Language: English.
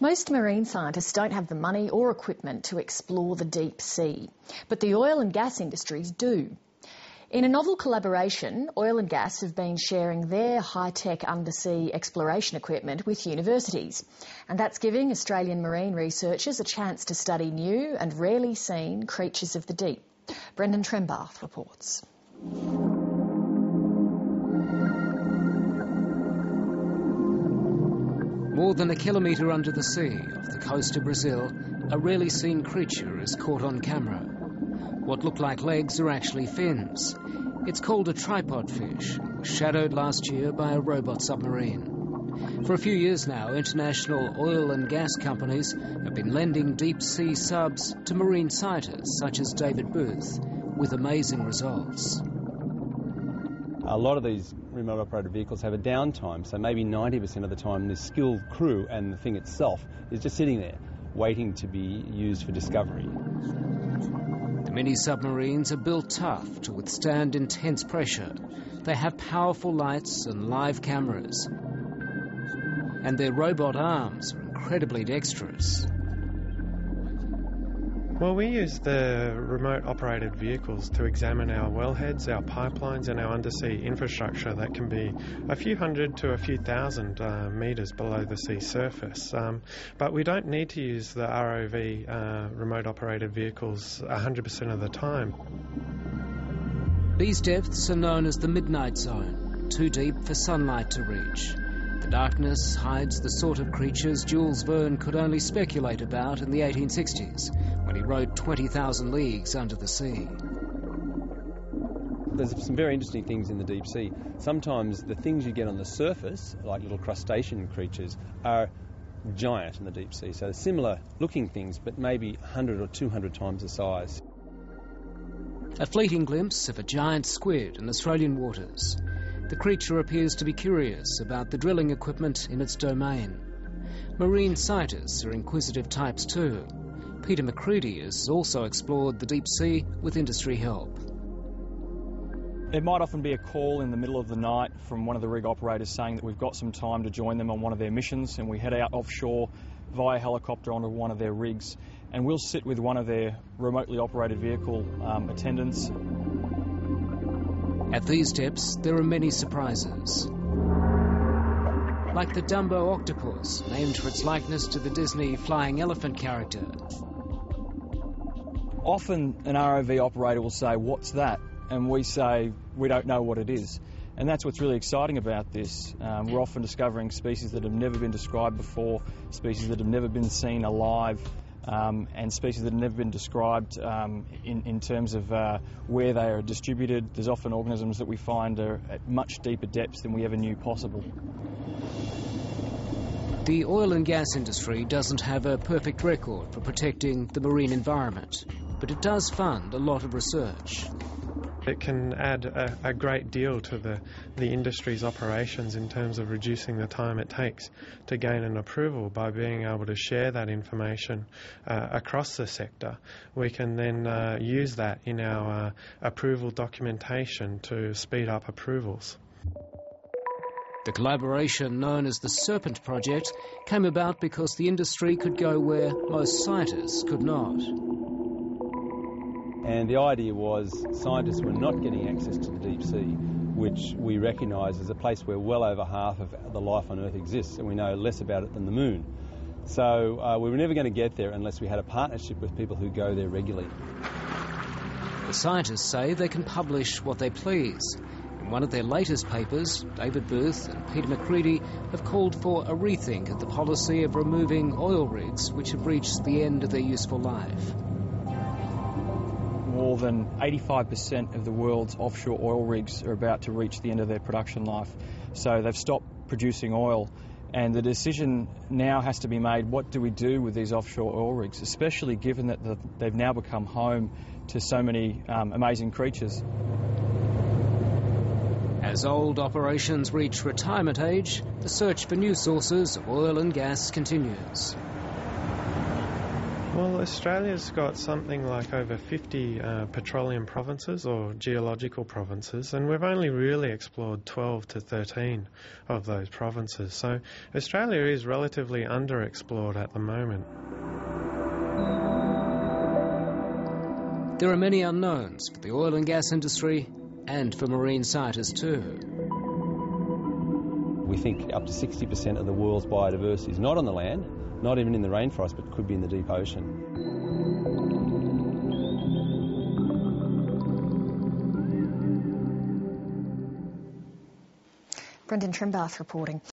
Most marine scientists don't have the money or equipment to explore the deep sea, but the oil and gas industries do. In a novel collaboration, oil and gas have been sharing their high-tech undersea exploration equipment with universities, and that's giving Australian marine researchers a chance to study new and rarely seen creatures of the deep. Brendan Trembath reports. More than a kilometre under the sea, off the coast of Brazil, a rarely seen creature is caught on camera. What look like legs are actually fins. It's called a tripod fish, shadowed last year by a robot submarine. For a few years now, international oil and gas companies have been lending deep-sea subs to marine scientists such as David Booth, with amazing results. A lot of these remote operated vehicles have a downtime, so maybe 90% of the time the skilled crew and the thing itself is just sitting there, waiting to be used for discovery. The mini-submarines are built tough to withstand intense pressure. They have powerful lights and live cameras. And their robot arms are incredibly dexterous. Well, we use the remote-operated vehicles to examine our wellheads, our pipelines and our undersea infrastructure that can be a few hundred to a few thousand metres below the sea surface. But we don't need to use the ROV remote-operated vehicles 100% of the time. These depths are known as the midnight zone, too deep for sunlight to reach. The darkness hides the sort of creatures Jules Verne could only speculate about in the 1860s, when he wrote 20,000 Leagues Under the Sea. There's some very interesting things in the deep sea. Sometimes the things you get on the surface, like little crustacean creatures, are giant in the deep sea. So similar looking things, but maybe 100 or 200 times the size. A fleeting glimpse of a giant squid in Australian waters. The creature appears to be curious about the drilling equipment in its domain. Marine scientists are inquisitive types too. Peter MACREADIE has also explored the deep sea with industry help. It might often be a call in the middle of the night from one of the rig operators saying that we've got some time to join them on one of their missions, and we head out offshore via helicopter onto one of their rigs, and we'll sit with one of their remotely operated vehicle attendants. At these depths, there are many surprises. Like the Dumbo octopus, named for its likeness to the Disney flying elephant character. Often an ROV operator will say, "What's that?" And we say, "We don't know what it is." And that's what's really exciting about this. We're often discovering species that have never been described before, species that have never been seen alive, and species that have never been described in terms of where they are distributed. There's often organisms that we find are at much deeper depths than we ever knew possible. The oil and gas industry doesn't have a perfect record for protecting the marine environment, but it does fund a lot of research. It can add a great deal to the industry's operations in terms of reducing the time it takes to gain an approval by being able to share that information across the sector. We can then use that in our approval documentation to speed up approvals. The collaboration known as the Serpent Project came about because the industry could go where most scientists could not. And the idea was scientists were not getting access to the deep sea, which we recognise as a place where well over half of the life on Earth exists, and we know less about it than the moon. So we were never going to get there unless we had a partnership with people who go there regularly. The scientists say they can publish what they please. In one of their latest papers, David Booth and Peter MACREADIE have called for a rethink of the policy of removing oil rigs which have reached the end of their useful life. More than 85% of the world's offshore oil rigs are about to reach the end of their production life. So they've stopped producing oil, and the decision now has to be made, what do we do with these offshore oil rigs, especially given that they've now become home to so many amazing creatures. As old operations reach retirement age, the search for new sources of oil and gas continues. Well, Australia's got something like over 50 petroleum provinces or geological provinces, and we've only really explored 12 to 13 of those provinces. So Australia is relatively underexplored at the moment. There are many unknowns for the oil and gas industry and for marine scientists too. We think up to 60% of the world's biodiversity is not on the land, not even in the rainforest, but could be in the deep ocean. Brendan Trimbath reporting.